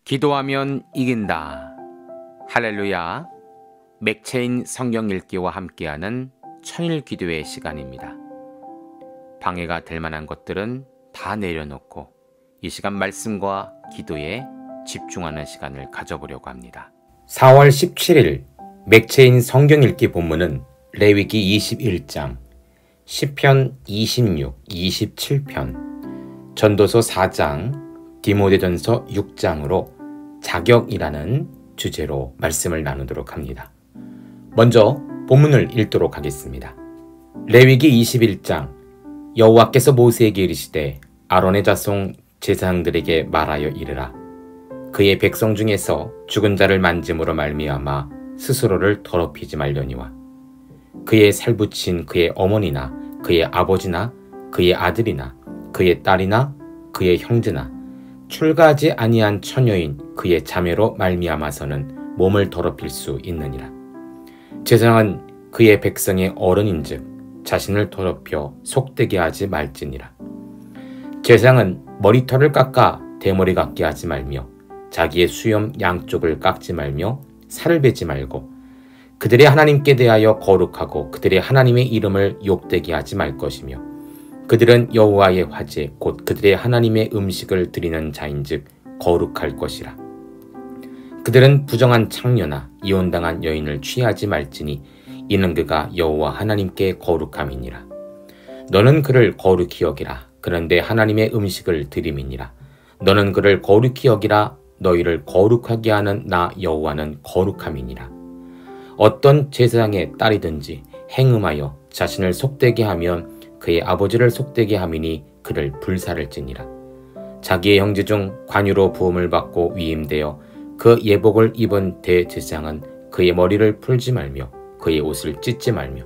기도하면 이긴다. 할렐루야. 맥체인 성경 읽기와 함께하는 천일 기도의 시간입니다. 방해가 될 만한 것들은 다 내려놓고 이 시간 말씀과 기도에 집중하는 시간을 가져보려고 합니다. 4월 17일 맥체인 성경 읽기 본문은 레위기 21장, 시편 26, 27편, 전도서 4장, 디모데전서 6장으로 자격이라는 주제로 말씀을 나누도록 합니다. 먼저 본문을 읽도록 하겠습니다. 레위기 21장, 여호와께서 모세에게 이르시되 아론의 자손 제사장들에게 말하여 이르라. 그의 백성 중에서 죽은 자를 만짐으로 말미암아 스스로를 더럽히지 말려니와 그의 살붙인 그의 어머니나 그의 아버지나 그의 아들이나 그의 딸이나 그의 형제나 출가하지 아니한 처녀인 그의 자매로 말미암아서는 몸을 더럽힐 수 있느니라. 제사장은 그의 백성의 어른인즉 자신을 더럽혀 속되게 하지 말지니라. 제사장은 머리털을 깎아 대머리 같게 하지 말며 자기의 수염 양쪽을 깎지 말며 살을 베지 말고 그들의 하나님께 대하여 거룩하고 그들의 하나님의 이름을 욕되게 하지 말 것이며 그들은 여호와의 화제 곧 그들의 하나님의 음식을 드리는 자인즉 거룩할 것이라. 그들은 부정한 창녀나 이혼당한 여인을 취하지 말지니 이는 그가 여호와 하나님께 거룩함이니라. 너는 그를 거룩히 여기라. 그런데 하나님의 음식을 드림이니라. 너는 그를 거룩히 여기라. 너희를 거룩하게 하는 나 여호와는 거룩함이니라. 어떤 제사장의 딸이든지 행음하여 자신을 속되게 하면 그의 아버지를 속되게 함이니 그를 불살을지니라. 자기의 형제 중 관유로 부음을 받고 위임되어 그 예복을 입은 대제사장은 그의 머리를 풀지 말며 그의 옷을 찢지 말며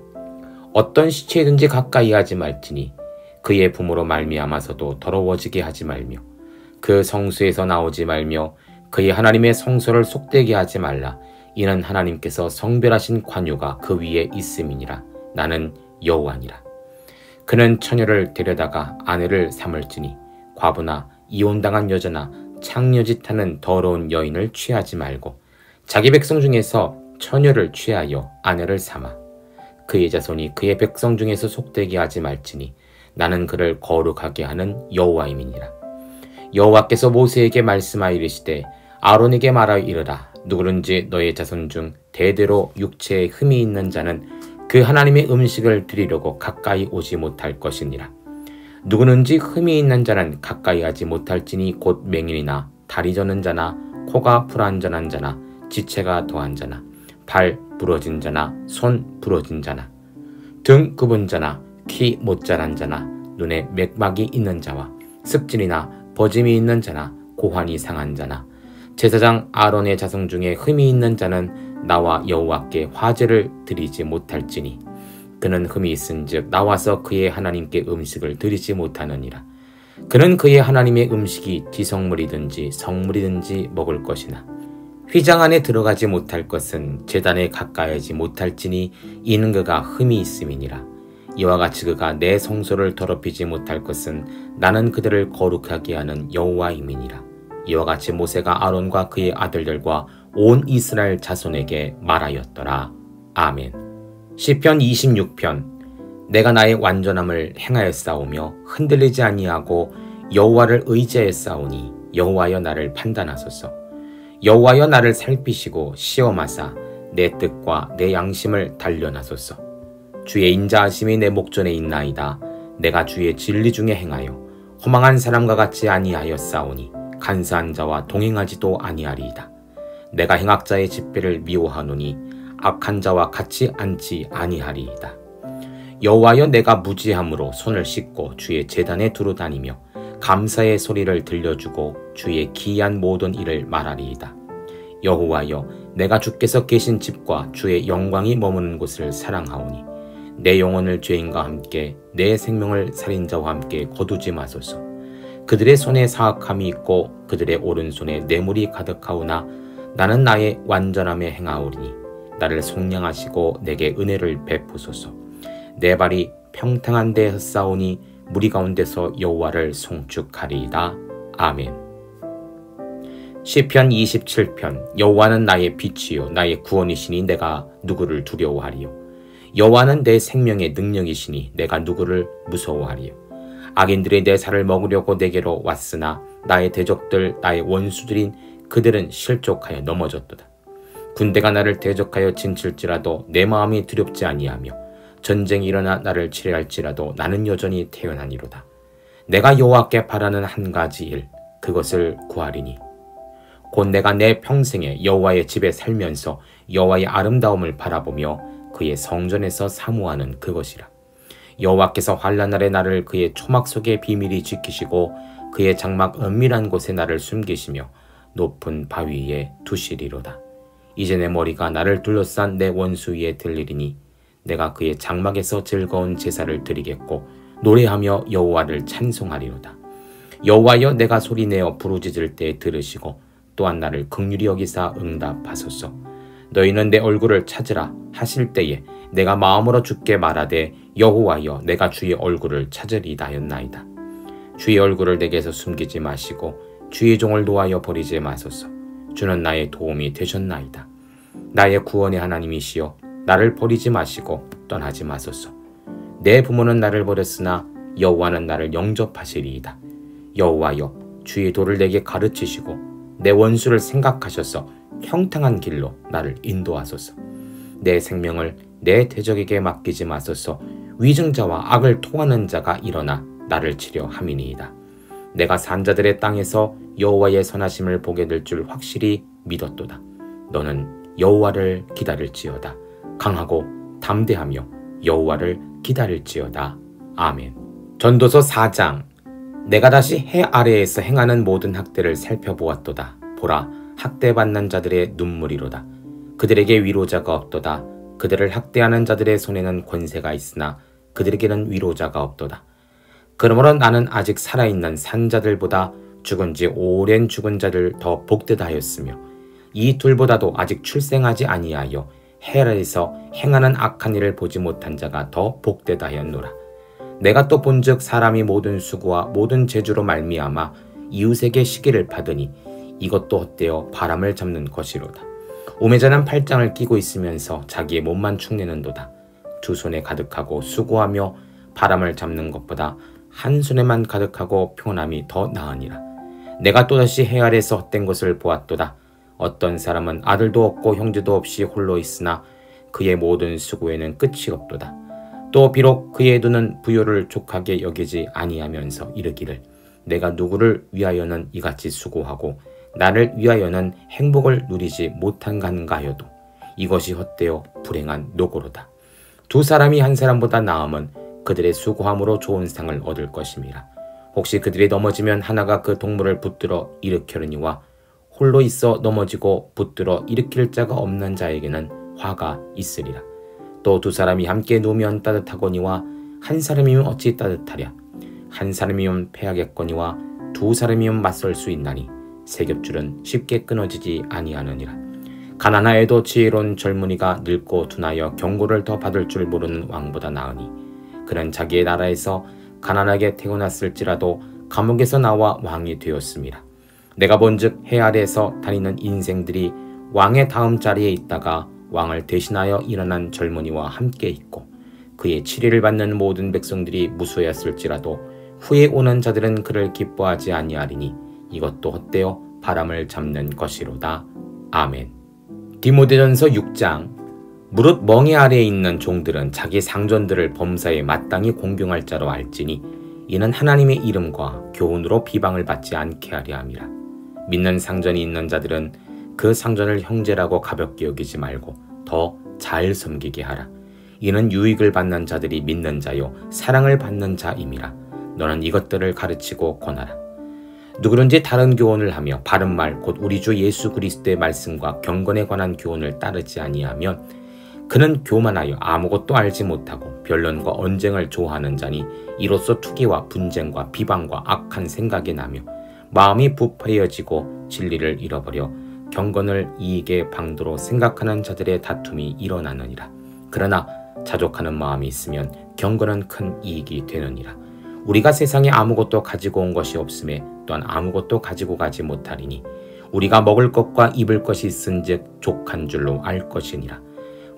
어떤 시체든지 가까이 하지 말지니 그의 부모로 말미암아서도 더러워지게 하지 말며 그 성소에서 나오지 말며 그의 하나님의 성소를 속되게 하지 말라. 이는 하나님께서 성별하신 관유가 그 위에 있음이니라. 나는 여호와니라. 그는 처녀를 데려다가 아내를 삼을지니 과부나 이혼당한 여자나 창녀짓하는 더러운 여인을 취하지 말고 자기 백성 중에서 처녀를 취하여 아내를 삼아 그의 자손이 그의 백성 중에서 속되게 하지 말지니 나는 그를 거룩하게 하는 여호와임이니라. 여호와께서 모세에게 말씀하여 이르시되 아론에게 말하여 이르라. 누구든지 너의 자손 중 대대로 육체에 흠이 있는 자는 그 하나님의 음식을 드리려고 가까이 오지 못할 것이니라. 누구든지 흠이 있는 자는 가까이 하지 못할지니 곧 맹인이나 다리 저는 자나 코가 불완전한 자나 지체가 더한 자나 발 부러진 자나 손 부러진 자나 등 굽은 자나 키 못 자란 자나 눈에 맥막이 있는 자와 습진이나 버짐이 있는 자나 고환이 상한 자나 제사장 아론의 자손 중에 흠이 있는 자는 나와 여호와께 화제를 드리지 못할지니 그는 흠이 있은즉 나와서 그의 하나님께 음식을 드리지 못하느니라. 그는 그의 하나님의 음식이 지성물이든지 성물이든지 먹을 것이나 휘장 안에 들어가지 못할 것은 제단에 가까이하지 못할지니 이는 그가 흠이 있음이니라. 이와 같이 그가 내 성소를 더럽히지 못할 것은 나는 그들을 거룩하게 하는 여호와임이니라. 이와 같이 모세가 아론과 그의 아들들과 온 이스라엘 자손에게 말하였더라. 아멘. 시편 26편. 내가 나의 완전함을 행하였사오며 흔들리지 아니하고 여호와를 의지하였사오니 여호와여 나를 판단하소서. 여호와여 나를 살피시고 시험하사 내 뜻과 내 양심을 단련하소서. 주의 인자하심이 내 목전에 있나이다. 내가 주의 진리 중에 행하여 허망한 사람과 같이 아니하였사오니 간사한 자와 동행하지도 아니하리이다. 내가 행악자의 집배를 미워하노니 악한 자와 같이 앉지 아니하리이다. 여호와여 내가 무지함으로 손을 씻고 주의 제단에 두루 다니며 감사의 소리를 들려주고 주의 기이한 모든 일을 말하리이다. 여호와여 내가 주께서 계신 집과 주의 영광이 머무는 곳을 사랑하오니 내 영혼을 죄인과 함께 내 생명을 살인자와 함께 거두지 마소서. 그들의 손에 사악함이 있고 그들의 오른손에 뇌물이 가득하오나 나는 나의 완전함에 행하오리니 나를 속량하시고 내게 은혜를 베푸소서. 내 발이 평탄한 데 헛사오니 무리 가운데서 여호와를 송축하리이다. 아멘. 시편 27편 여호와는 나의 빛이요 나의 구원이시니 내가 누구를 두려워하리요. 여호와는 내 생명의 능력이시니 내가 누구를 무서워하리요. 악인들이 내 살을 먹으려고 내게로 왔으나 나의 대적들 나의 원수들인 그들은 실족하여 넘어졌도다. 군대가 나를 대적하여 진칠지라도 내 마음이 두렵지 아니하며 전쟁이 일어나 나를 치려할지라도 나는 여전히 태어나니로다. 내가 여호와께 바라는 한 가지 일 그것을 구하리니 곧 내가 내 평생에 여호와의 집에 살면서 여호와의 아름다움을 바라보며 그의 성전에서 사모하는 그것이라. 여호와께서 환난 날에 나를 그의 초막 속에 비밀히 지키시고 그의 장막 은밀한 곳에 나를 숨기시며 높은 바위 위에 두시리로다. 이제 내 머리가 나를 둘러싼 내 원수 위에 들리리니 내가 그의 장막에서 즐거운 제사를 드리겠고 노래하며 여호와를 찬송하리로다. 여호와여 내가 소리내어 부르짖을 때 들으시고 또한 나를 긍휼히 여기사 응답하소서. 너희는 내 얼굴을 찾으라 하실 때에 내가 마음으로 주께 말하되 여호와여 내가 주의 얼굴을 찾으리다 하였나이다. 주의 얼굴을 내게서 숨기지 마시고 주의 종을 노하여 버리지 마소서. 주는 나의 도움이 되셨나이다. 나의 구원의 하나님이시여 나를 버리지 마시고 떠나지 마소서. 내 부모는 나를 버렸으나 여호와는 나를 영접하시리이다. 여호와여 주의 도를 내게 가르치시고 내 원수를 생각하셔서 평탄한 길로 나를 인도하소서. 내 생명을 내 대적에게 맡기지 마소서. 위증자와 악을 토하는 자가 일어나 나를 치려 함이니이다. 내가 산자들의 땅에서 여호와의 선하심을 보게 될 줄 확실히 믿었도다. 너는 여호와를 기다릴지어다. 강하고 담대하며 여호와를 기다릴지어다. 아멘. 전도서 4장. 내가 다시 해 아래에서 행하는 모든 학대를 살펴보았도다. 보라, 학대받는 자들의 눈물이로다. 그들에게 위로자가 없도다. 그들을 학대하는 자들의 손에는 권세가 있으나 그들에게는 위로자가 없도다. 그러므로 나는 아직 살아있는 산자들보다 죽은 지 오랜 죽은 자들 더 복되다 하였으며 이 둘보다도 아직 출생하지 아니하여 해 아래에서 행하는 악한 일을 보지 못한 자가 더 복되다 하였노라. 내가 또 본즉 사람이 모든 수고와 모든 재주로 말미암아 이웃에게 시기를 받으니 이것도 헛되어 바람을 잡는 것이로다. 우매자는 팔짱을 끼고 있으면서 자기의 몸만 축내는도다. 두 손에 가득하고 수고하며 바람을 잡는 것보다 한 손에만 가득하고 평안함이 더 나으니라. 내가 또다시 해 아래에서 헛된 것을 보았도다. 어떤 사람은 아들도 없고 형제도 없이 홀로 있으나 그의 모든 수고에는 끝이 없도다. 또 비록 그의 눈은 부요를 족하게 여기지 아니하면서 이르기를 내가 누구를 위하여는 이같이 수고하고 나를 위하여는 행복을 누리지 못한가 하여도 이것이 헛되어 불행한 노고로다. 두 사람이 한 사람보다 나음은 그들의 수고함으로 좋은 상을 얻을 것임이라. 혹시 그들이 넘어지면 하나가 그 동물을 붙들어 일으켜느니와 홀로 있어 넘어지고 붙들어 일으킬 자가 없는 자에게는 화가 있으리라. 또 두 사람이 함께 누우면 따뜻하거니와 한 사람이면 어찌 따뜻하랴. 한 사람이면 패하겠거니와 두 사람이면 맞설 수 있나니 세 겹줄은 쉽게 끊어지지 아니하느니라. 가난하여도 지혜로운 젊은이가 늙고 둔하여 경고를 더 받을 줄 모르는 왕보다 나으니 그는 자기의 나라에서 가난하게 태어났을지라도 감옥에서 나와 왕이 되었음이라. 내가 본즉 해 아래에서 다니는 인생들이 왕의 다음 자리에 있다가 왕을 대신하여 일어난 젊은이와 함께 있고 그의 치리를 받는 모든 백성들이 무수했을지라도 후에 오는 자들은 그를 기뻐하지 아니하리니 이것도 헛되어 바람을 잡는 것이로다. 아멘. 디모데전서 6장. 무릇 멍에 아래에 있는 종들은 자기 상전들을 범사에 마땅히 공경할 자로 알지니 이는 하나님의 이름과 교훈으로 비방을 받지 않게 하려 함이라. 믿는 상전이 있는 자들은 그 상전을 형제라고 가볍게 여기지 말고 더 잘 섬기게 하라. 이는 유익을 받는 자들이 믿는 자요 사랑을 받는 자임이라. 너는 이것들을 가르치고 권하라. 누구든지 다른 교훈을 하며 바른 말 곧 우리 주 예수 그리스도의 말씀과 경건에 관한 교훈을 따르지 아니하면 그는 교만하여 아무것도 알지 못하고 변론과 언쟁을 좋아하는 자니 이로써 투기와 분쟁과 비방과 악한 생각이 나며 마음이 부패해지고 진리를 잃어버려 경건을 이익의 방도로 생각하는 자들의 다툼이 일어나느니라. 그러나 자족하는 마음이 있으면 경건은 큰 이익이 되느니라. 우리가 세상에 아무것도 가지고 온 것이 없음에 또한 아무것도 가지고 가지 못하리니 우리가 먹을 것과 입을 것이 있은즉 족한 줄로 알 것이니라.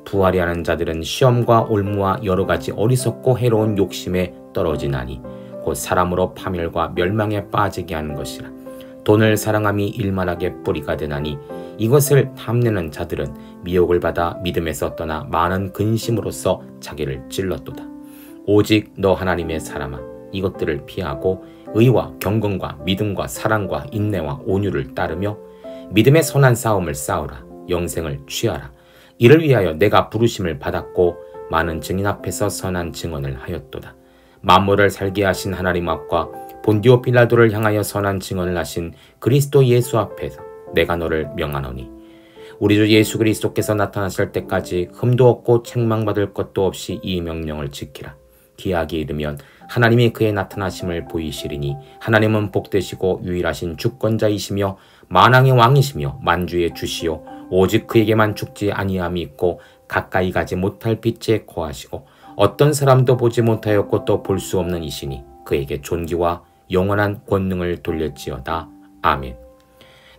부하리 하는 자들은 시험과 올무와 여러 가지 어리석고 해로운 욕심에 떨어지나니 곧 사람으로 파멸과 멸망에 빠지게 하는 것이라. 돈을 사랑함이 일만하게 뿌리가 되나니 이것을 탐내는 자들은 미혹을 받아 믿음에서 떠나 많은 근심으로써 자기를 찔렀도다. 오직 너 하나님의 사람아, 이것들을 피하고 의와 경건과 믿음과 사랑과 인내와 온유를 따르며 믿음의 선한 싸움을 싸우라. 영생을 취하라. 이를 위하여 내가 부르심을 받았고 많은 증인 앞에서 선한 증언을 하였도다. 만물을 살게 하신 하나님 앞과 본디오 빌라도를 향하여 선한 증언을 하신 그리스도 예수 앞에서 내가 너를 명하노니 우리 주 예수 그리스도께서 나타나실 때까지 흠도 없고 책망받을 것도 없이 이 명령을 지키라. 기약이 이르면 하나님이 그의 나타나심을 보이시리니 하나님은 복되시고 유일하신 주권자이시며 만왕의 왕이시며 만주의 주시요 오직 그에게만 죽지 아니함이 있고 가까이 가지 못할 빛에 거하시고 어떤 사람도 보지 못하였고 또 볼 수 없는 이시니 그에게 존귀와 영원한 권능을 돌렸지어다. 아멘.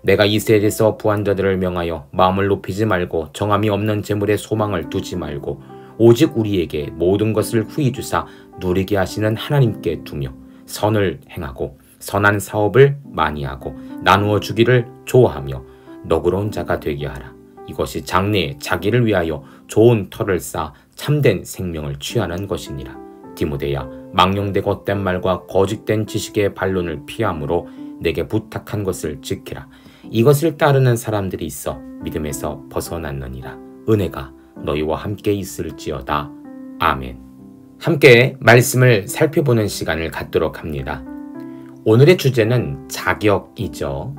내가 이스라엘에서 부한 자들을 명하여 마음을 높이지 말고 정함이 없는 재물에 소망을 두지 말고 오직 우리에게 모든 것을 후히 주사 누리게 하시는 하나님께 두며 선을 행하고 선한 사업을 많이 하고 나누어 주기를 좋아하며 너그러운 자가 되게 하라. 이것이 장래에 자기를 위하여 좋은 터를 쌓아 참된 생명을 취하는 것이니라. 디모데야, 망령되고 헛된 말과 거짓된 지식의 반론을 피함으로 내게 부탁한 것을 지키라. 이것을 따르는 사람들이 있어 믿음에서 벗어났느니라. 은혜가 너희와 함께 있을지어다. 아멘. 함께 말씀을 살펴보는 시간을 갖도록 합니다. 오늘의 주제는 자격이죠.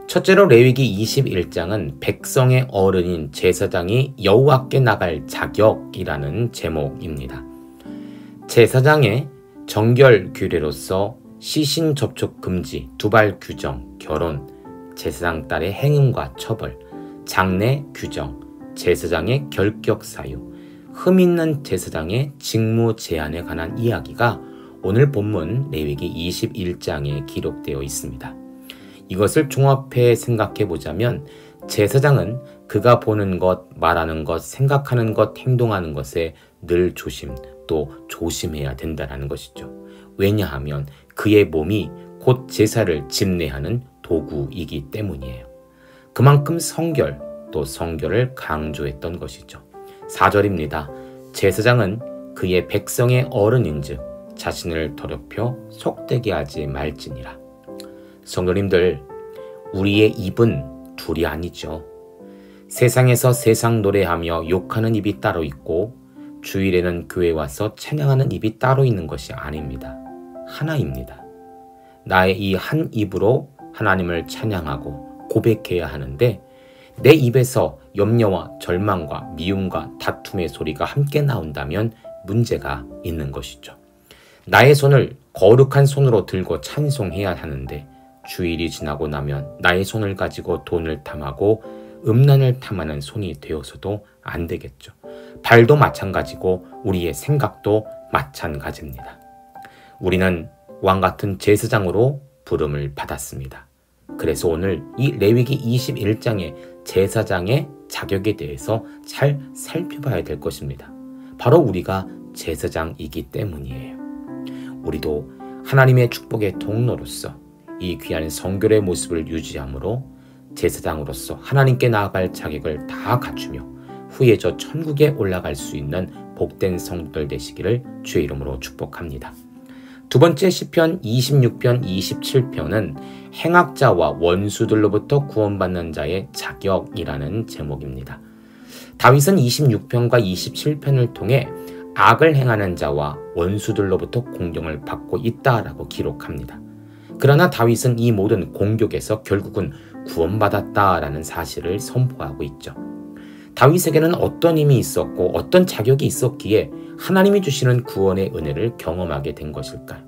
첫째로 레위기 21장은 백성의 어른인 제사장이 여호와께 나갈 자격이라는 제목입니다. 제사장의 정결 규례로서 시신 접촉 금지, 두발 규정, 결혼, 제사장 딸의 행음과 처벌, 장례 규정, 제사장의 결격 사유, 흠 있는 제사장의 직무 제한에 관한 이야기가 오늘 본문 레위기 21장에 기록되어 있습니다. 이것을 종합해 생각해 보자면 제사장은 그가 보는 것, 말하는 것, 생각하는 것, 행동하는 것에 늘 조심, 또 조심해야 된다는 것이죠. 왜냐하면 그의 몸이 곧 제사를 집례하는 도구이기 때문이에요. 그만큼 성결, 또 성결을 강조했던 것이죠. 4절입니다. 제사장은 그의 백성의 어른인즉 자신을 더럽혀 속되게 하지 말지니라. 성도님들, 우리의 입은 둘이 아니죠. 세상에서 세상 노래하며 욕하는 입이 따로 있고 주일에는 교회 와서 찬양하는 입이 따로 있는 것이 아닙니다. 하나입니다. 나의 이 한 입으로 하나님을 찬양하고 고백해야 하는데 내 입에서 염려와 절망과 미움과 다툼의 소리가 함께 나온다면 문제가 있는 것이죠. 나의 손을 거룩한 손으로 들고 찬송해야 하는데 주일이 지나고 나면 나의 손을 가지고 돈을 탐하고 음란을 탐하는 손이 되어서도 안 되겠죠. 발도 마찬가지고 우리의 생각도 마찬가지입니다. 우리는 왕같은 제사장으로 부름을 받았습니다. 그래서 오늘 이 레위기 21장의 제사장의 자격에 대해서 잘 살펴봐야 될 것입니다. 바로 우리가 제사장이기 때문이에요. 우리도 하나님의 축복의 통로로서 이 귀한 성결의 모습을 유지함으로 제사장으로서 하나님께 나아갈 자격을 다 갖추며 후에 저 천국에 올라갈 수 있는 복된 성도들 되시기를 주의 이름으로 축복합니다. 두 번째 시편 26편 27편은 행악자와 원수들로부터 구원받는 자의 자격이라는 제목입니다. 다윗은 26편과 27편을 통해 악을 행하는 자와 원수들로부터 공경을 받고 있다라고 기록합니다. 그러나 다윗은 이 모든 공격에서 결국은 구원받았다라는 사실을 선포하고 있죠. 다윗에게는 어떤 힘이 있었고 어떤 자격이 있었기에 하나님이 주시는 구원의 은혜를 경험하게 된 것일까요?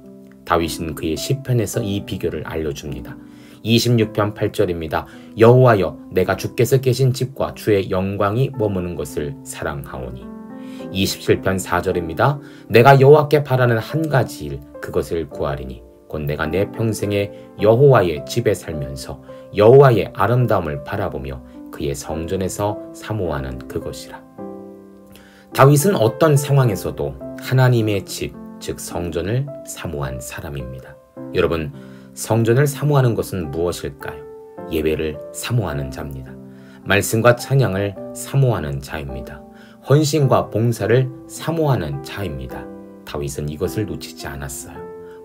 다윗은 그의 시편에서 이 비결을 알려줍니다. 26편 8절입니다. 여호와여, 내가 주께서 계신 집과 주의 영광이 머무는 것을 사랑하오니. 27편 4절입니다. 내가 여호와께 바라는 한 가지 일, 그것을 구하리니 곧 내가 내 평생에 여호와의 집에 살면서 여호와의 아름다움을 바라보며 그의 성전에서 사모하는 그것이라. 다윗은 어떤 상황에서도 하나님의 집, 즉 성전을 사모한 사람입니다. 여러분, 성전을 사모하는 것은 무엇일까요? 예배를 사모하는 자입니다. 말씀과 찬양을 사모하는 자입니다. 헌신과 봉사를 사모하는 자입니다. 다윗은 이것을 놓치지 않았어요.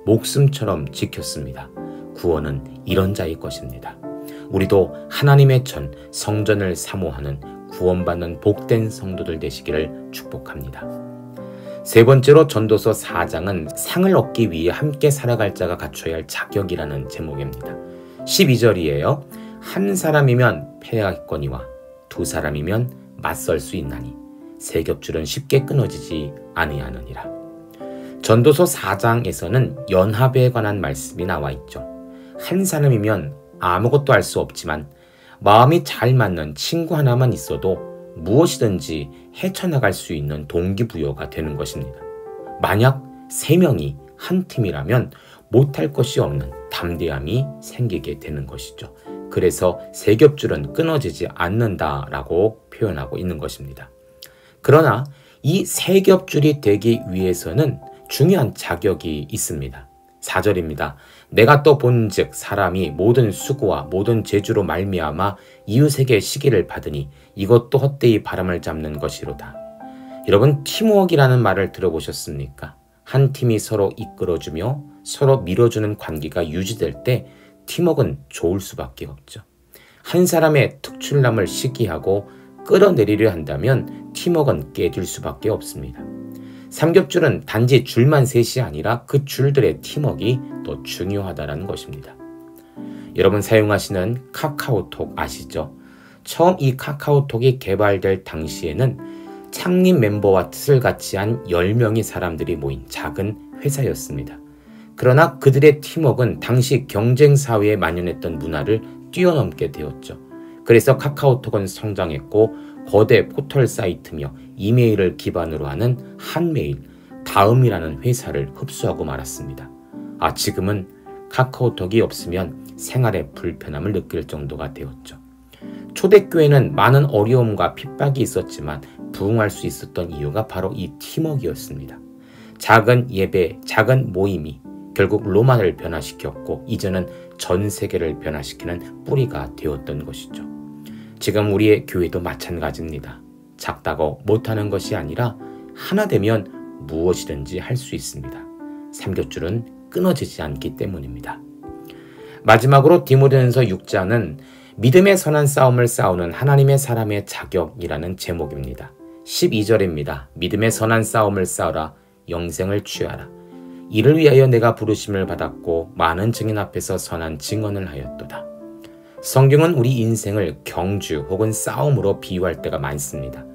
목숨처럼 지켰습니다. 구원은 이런 자의 것입니다. 우리도 하나님의 전 성전을 사모하는 구원받는 복된 성도들 되시기를 축복합니다. 세 번째로 전도서 4장은 상을 얻기 위해 함께 살아갈 자가 갖춰야 할 자격이라는 제목입니다. 12절이에요. 한 사람이면 패하겠거니와 두 사람이면 맞설 수 있나니 세 겹줄은 쉽게 끊어지지 아니하느니라. 전도서 4장에서는 연합에 관한 말씀이 나와 있죠. 한 사람이면 아무것도 할 수 없지만 마음이 잘 맞는 친구 하나만 있어도 무엇이든지 헤쳐나갈 수 있는 동기부여가 되는 것입니다. 만약 3명이 한 팀이라면 못할 것이 없는 담대함이 생기게 되는 것이죠. 그래서 세 겹줄은 끊어지지 않는다라고 표현하고 있는 것입니다. 그러나 이 세 겹줄이 되기 위해서는 중요한 자격이 있습니다. 4절입니다. 내가 또 본즉 사람이 모든 수고와 모든 재주로 말미암아 이웃에게 시기를 받으니 이것도 헛되이 바람을 잡는 것이로다. 여러분, 팀워크라는 말을 들어보셨습니까? 한 팀이 서로 이끌어주며 서로 밀어주는 관계가 유지될 때 팀워크는 좋을 수밖에 없죠. 한 사람의 특출남을 시기하고 끌어내리려 한다면 팀워크는 깨질 수밖에 없습니다. 삼겹줄은 단지 줄만 셋이 아니라 그 줄들의 팀워크가 더 중요하다는 것입니다. 여러분 사용하시는 카카오톡 아시죠? 처음 이 카카오톡이 개발될 당시에는 창립 멤버와 뜻을 같이 한 10명의 사람들이 모인 작은 회사였습니다. 그러나 그들의 팀워크는 당시 경쟁사회에 만연했던 문화를 뛰어넘게 되었죠. 그래서 카카오톡은 성장했고 거대 포털 사이트며 이메일을 기반으로 하는 한메일, 다음이라는 회사를 흡수하고 말았습니다. 지금은 카카오톡이 없으면 생활에 불편함을 느낄 정도가 되었죠. 초대교회는 많은 어려움과 핍박이 있었지만 부흥할 수 있었던 이유가 바로 이 팀워크였습니다. 작은 예배, 작은 모임이 결국 로마를 변화시켰고 이제는 전 세계를 변화시키는 뿌리가 되었던 것이죠. 지금 우리의 교회도 마찬가지입니다. 작다고 못하는 것이 아니라 하나 되면 무엇이든지 할 수 있습니다. 삼겹줄은 끊어지지 않기 때문입니다. 마지막으로 디모데전서 6장은 믿음의 선한 싸움을 싸우는 하나님의 사람의 자격이라는 제목입니다. 12절입니다. 믿음의 선한 싸움을 싸우라 영생을 취하라. 이를 위하여 내가 부르심을 받았고 많은 증인 앞에서 선한 증언을 하였도다. 성경은 우리 인생을 경주 혹은 싸움으로 비유할 때가 많습니다.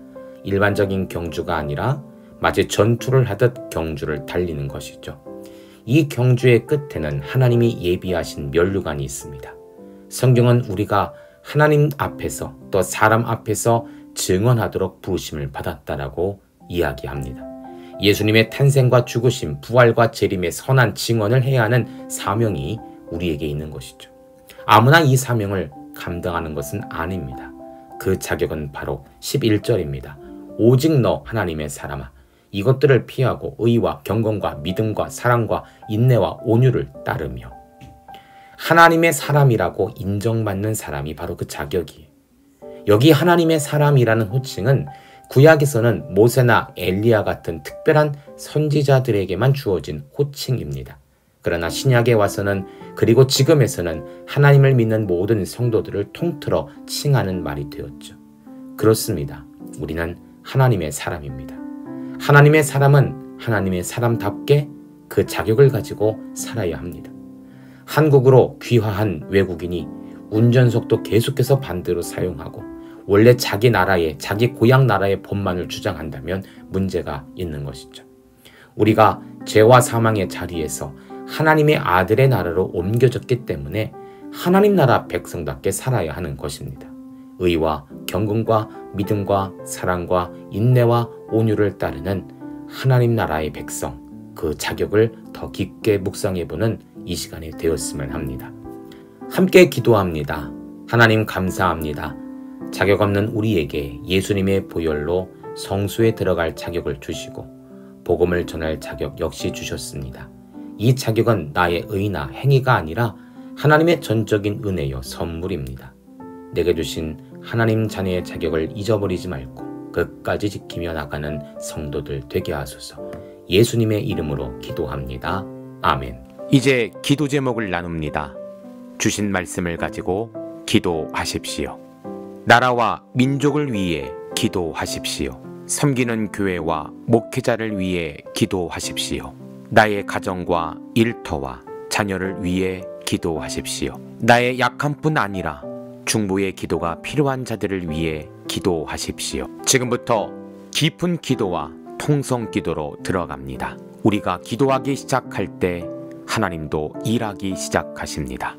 일반적인 경주가 아니라 마치 전투를 하듯 경주를 달리는 것이죠. 이 경주의 끝에는 하나님이 예비하신 면류관이 있습니다. 성경은 우리가 하나님 앞에서 또 사람 앞에서 증언하도록 부르심을 받았다라고 이야기합니다. 예수님의 탄생과 죽으심, 부활과 재림의 선한 증언을 해야 하는 사명이 우리에게 있는 것이죠. 아무나 이 사명을 감당하는 것은 아닙니다. 그 자격은 바로 11절입니다. 오직 너 하나님의 사람아 이것들을 피하고 의와 경건과 믿음과 사랑과 인내와 온유를 따르며. 하나님의 사람이라고 인정받는 사람이 바로 그 자격이에요. 여기 하나님의 사람이라는 호칭은 구약에서는 모세나 엘리야 같은 특별한 선지자들에게만 주어진 호칭입니다. 그러나 신약에 와서는 그리고 지금에서는 하나님을 믿는 모든 성도들을 통틀어 칭하는 말이 되었죠. 그렇습니다. 우리는 하나님의 사람입니다. 하나님의 사람은 하나님의 사람답게 그 자격을 가지고 살아야 합니다. 한국으로 귀화한 외국인이 운전석도 계속해서 반대로 사용하고 원래 자기 나라의 자기 고향 나라의 법만을 주장한다면 문제가 있는 것이죠. 우리가 죄와 사망의 자리에서 하나님의 아들의 나라로 옮겨졌기 때문에 하나님 나라 백성답게 살아야 하는 것입니다. 의와 경건과 믿음과 사랑과 인내와 온유를 따르는 하나님 나라의 백성, 그 자격을 더 깊게 묵상해보는 이 시간이 되었으면 합니다. 함께 기도합니다. 하나님 감사합니다. 자격 없는 우리에게 예수님의 보혈로 성수에 들어갈 자격을 주시고 복음을 전할 자격 역시 주셨습니다. 이 자격은 나의 의나 행위가 아니라 하나님의 전적인 은혜요 선물입니다. 내게 주신 하나님 자녀의 자격을 잊어버리지 말고 끝까지 지키며 나가는 성도들 되게 하소서. 예수님의 이름으로 기도합니다. 아멘. 이제 기도 제목을 나눕니다. 주신 말씀을 가지고 기도하십시오. 나라와 민족을 위해 기도하십시오. 섬기는 교회와 목회자를 위해 기도하십시오. 나의 가정과 일터와 자녀를 위해 기도하십시오. 나의 약함뿐 아니라 중보의 기도가 필요한 자들을 위해 기도하십시오. 지금부터 깊은 기도와 통성 기도로 들어갑니다. 우리가 기도하기 시작할 때 하나님도 일하기 시작하십니다.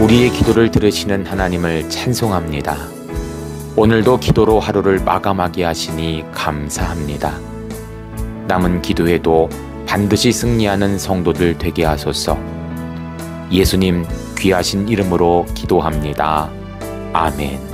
우리의 기도를 들으시는 하나님을 찬송합니다. 오늘도 기도로 하루를 마감하게 하시니 감사합니다. 남은 기도에도 반드시 승리하는 성도들 되게 하소서. 예수님 귀하신 이름으로 기도합니다. 아멘.